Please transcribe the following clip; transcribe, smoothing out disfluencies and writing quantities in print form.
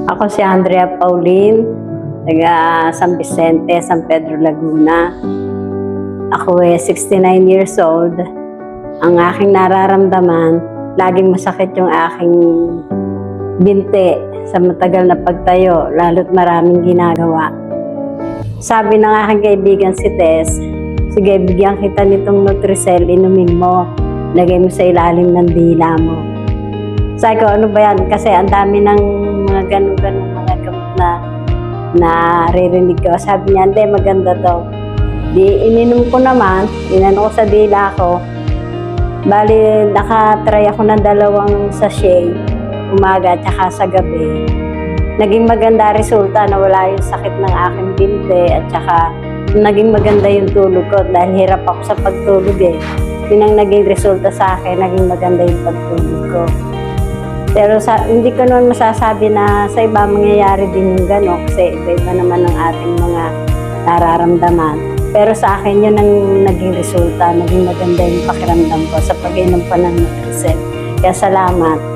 Ako si Andrea Pauline, taga San Vicente, San Pedro, Laguna. Ako 69 years old. Ang aking nararamdaman, laging masakit yung aking binti sa matagal na pagtayo, lalo't maraming ginagawa. Sabi ng aking kaibigan si Tess, sige, bigyan kita nitong Nutricel, inumin mo, lagay mo sa ilalim ng dila mo. Sabi ko, ano ba yan? Kasi ang dami ng mga ganun-ganun mga gamot na naririnig ko. Sabi niya, hindi, maganda daw. Di ininom ko naman, inano ko sa dila ko. Bali, nakatry ako ng 2 sachet, umaga at saka sa gabi. Naging maganda resulta na wala yung sakit ng aking binte at saka naging maganda yung tulog ko dahil hirap ako sa pagtulog eh. Yun ang naging resulta sa akin, naging maganda yung pagtulog ko. Pero hindi ko naman masasabi na sa iba mangyayari din yung gano'n kasi iba-iba naman ang ating mga nararamdaman. Pero sa akin yun ang naging resulta, naging maganda yung pakiramdam ko sa pag-inom pa ng Nutricel. Kaya salamat.